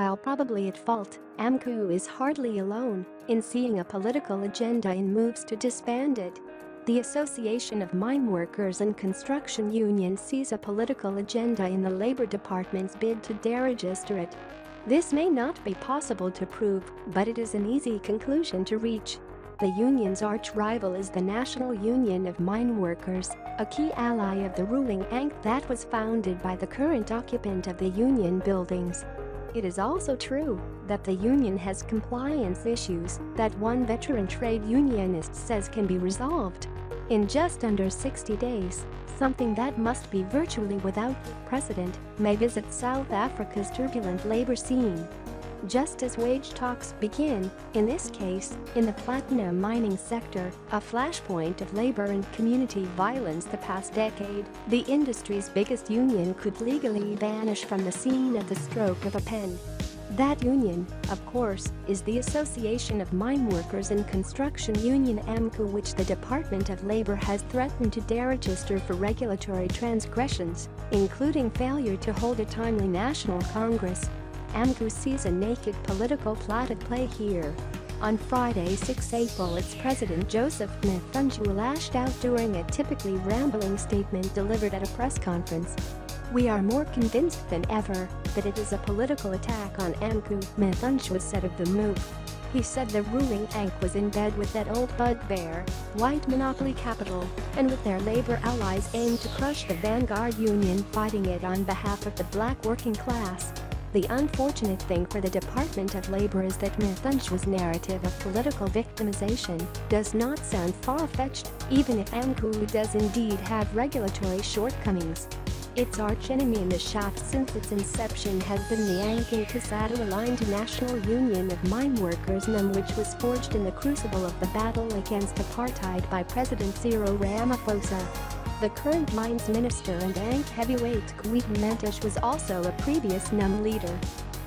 While probably at fault, Amcu is hardly alone in seeing a political agenda in moves to disband it. The Association of Mineworkers and Construction Unions sees a political agenda in the Labor Department's bid to deregister it. This may not be possible to prove, but it is an easy conclusion to reach. The union's arch-rival is the National Union of Mineworkers, a key ally of the ruling Amcu that was founded by the current occupant of the union buildings. It is also true that the union has compliance issues that one veteran trade unionist says can be resolved in just under 60 days, something that must be virtually without precedent, may visit South Africa's turbulent labor scene. Just as wage talks begin, in this case, in the platinum mining sector, a flashpoint of labor and community violence the past decade, the industry's biggest union could legally vanish from the scene at the stroke of a pen. That union, of course, is the Association of Mineworkers and Construction Union Amcu, which the Department of Labor has threatened to deregister for regulatory transgressions, including failure to hold a timely national congress. Amcu sees a naked political plot at play here. On Friday, 6 April, its president Joseph Mthunjwa lashed out during a typically rambling statement delivered at a press conference. "We are more convinced than ever that it is a political attack on Amcu," Mthunjwa said of the move. He said the ruling Amcu was in bed with that old bugbear, white monopoly capital, and with their labor allies aimed to crush the vanguard union fighting it on behalf of the black working class. The unfortunate thing for the Department of Labor is that Mthunjwa's narrative of political victimization does not sound far-fetched, even if Amcu does indeed have regulatory shortcomings. Its archenemy in the shaft since its inception has been the Amcu-COSATU-aligned National Union of Mineworkers NUM, which was forged in the crucible of the battle against apartheid by President Cyril Ramaphosa. The current mines minister and Amcu heavyweight Kuitan Mentish was also a previous NUM leader.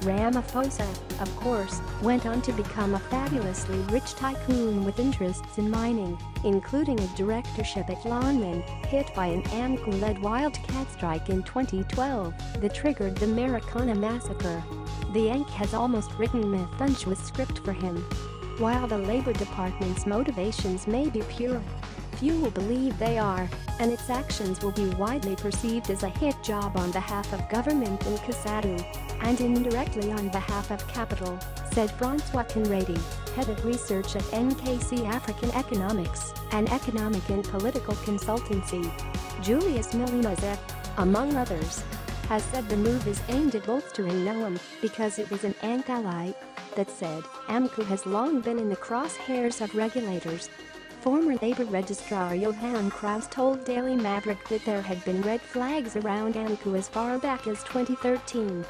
Ramaphosa, of course, went on to become a fabulously rich tycoon with interests in mining, including a directorship at Lonmin, hit by an Amcu-led wildcat strike in 2012 that triggered the Marikana massacre. The Amcu has almost written Mthunjwa's script for him. While the Labor Department's motivations may be pure, few will believe they are, and its actions will be widely perceived as a hit job on behalf of government and COSATU, and indirectly on behalf of capital, said Francois Conradi, head of research at NKC African Economics, an economic and political consultancy. Julius Milinazek, among others, has said the move is aimed at bolstering NUM because it was an Amcu ally. That said, Amcu has long been in the crosshairs of regulators. Former labor registrar Johan Kraus told Daily Maverick that there had been red flags around Amcu as far back as 2013.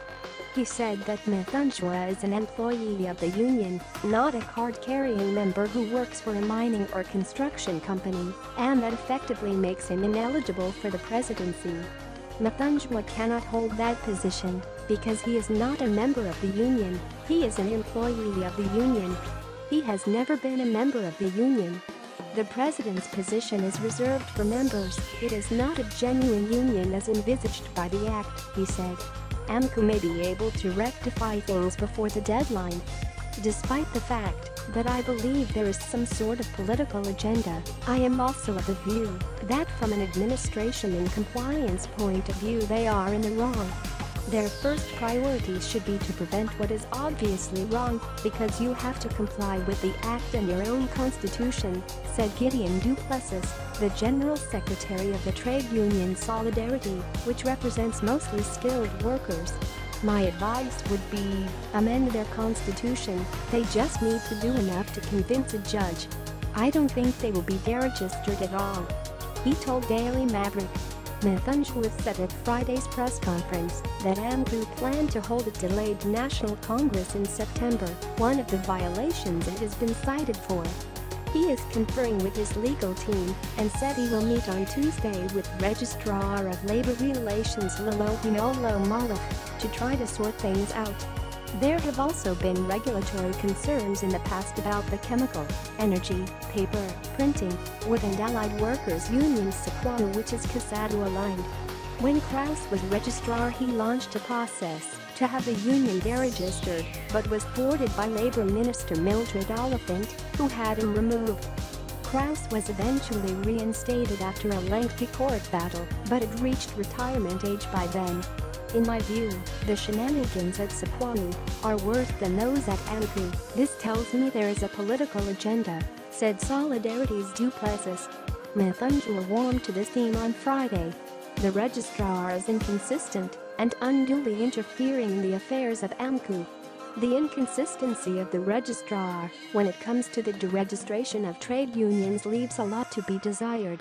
He said that Mthunjwa is an employee of the union, not a card-carrying member who works for a mining or construction company, and that effectively makes him ineligible for the presidency. Mthunjwa cannot hold that position because he is not a member of the union, he is an employee of the union. He has never been a member of the union. The president's position is reserved for members, it is not a genuine union as envisaged by the act, he said. Amcu may be able to rectify things before the deadline. Despite the fact that I believe there is some sort of political agenda, I am also of the view that from an administration and compliance point of view they are in the wrong. Their first priorities should be to prevent what is obviously wrong, because you have to comply with the act and your own constitution, said Gideon Duplessis, the General Secretary of the trade union Solidarity, which represents mostly skilled workers. My advice would be, amend their constitution, they just need to do enough to convince a judge. I don't think they will be deregistered at all, he told Daily Maverick. Mthunjwa said at Friday's press conference that Amcu planned to hold a delayed National Congress in September, one of the violations it has been cited for. He is conferring with his legal team and said he will meet on Tuesday with Registrar of Labor Relations Lolopinolo Malak to try to sort things out. There have also been regulatory concerns in the past about the chemical, energy, paper, printing, wood and allied workers union SAQUA, which is COSATU aligned. When Kraus was registrar, he launched a process to have the union deregistered, but was thwarted by Labor Minister Mildred Oliphant, who had him removed. Kraus was eventually reinstated after a lengthy court battle, but had reached retirement age by then. In my view, the shenanigans at Sequoia are worse than those at Amcu. This tells me there is a political agenda, said Solidarity's Duplessis. Methunjua warmed to this theme on Friday. The registrar is inconsistent and unduly interfering in the affairs of Amcu. The inconsistency of the registrar when it comes to the deregistration of trade unions leaves a lot to be desired.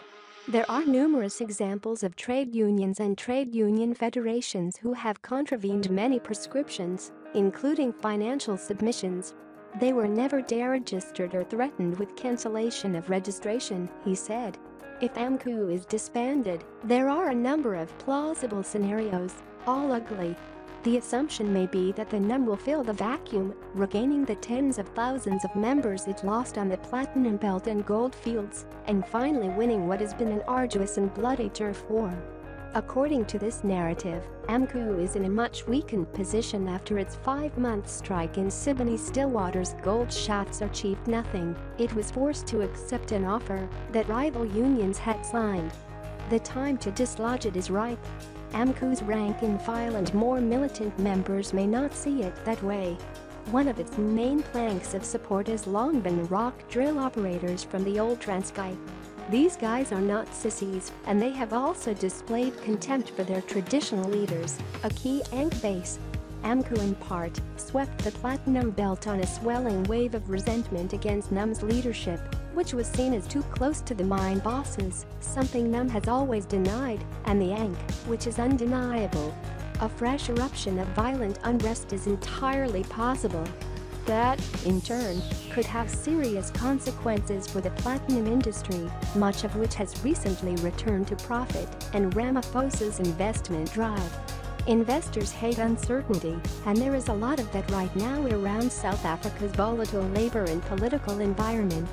There are numerous examples of trade unions and trade union federations who have contravened many prescriptions, including financial submissions. They were never deregistered or threatened with cancellation of registration, he said. If Amcu is disbanded, there are a number of plausible scenarios, all ugly. The assumption may be that the NUM will fill the vacuum, regaining the tens of thousands of members it lost on the Platinum Belt and Gold Fields, and finally winning what has been an arduous and bloody turf war. According to this narrative, Amcu is in a much weakened position after its 5-month strike in Siboney-Stillwater's Gold Shots achieved nothing. It was forced to accept an offer that rival unions had signed. The time to dislodge it is ripe. Amcu's rank and file and more militant members may not see it that way. One of its main planks of support has long been rock drill operators from the old Transkei. These guys are not sissies, and they have also displayed contempt for their traditional leaders, a key Ankh base. Amcu in part swept the Platinum Belt on a swelling wave of resentment against NUM's leadership, which was seen as too close to the mine bosses, something NUM has always denied, and the Ankh, which is undeniable. A fresh eruption of violent unrest is entirely possible. That, in turn, could have serious consequences for the platinum industry, much of which has recently returned to profit, and Ramaphosa's investment drive. Investors hate uncertainty, and there is a lot of that right now around South Africa's volatile labor and political environment.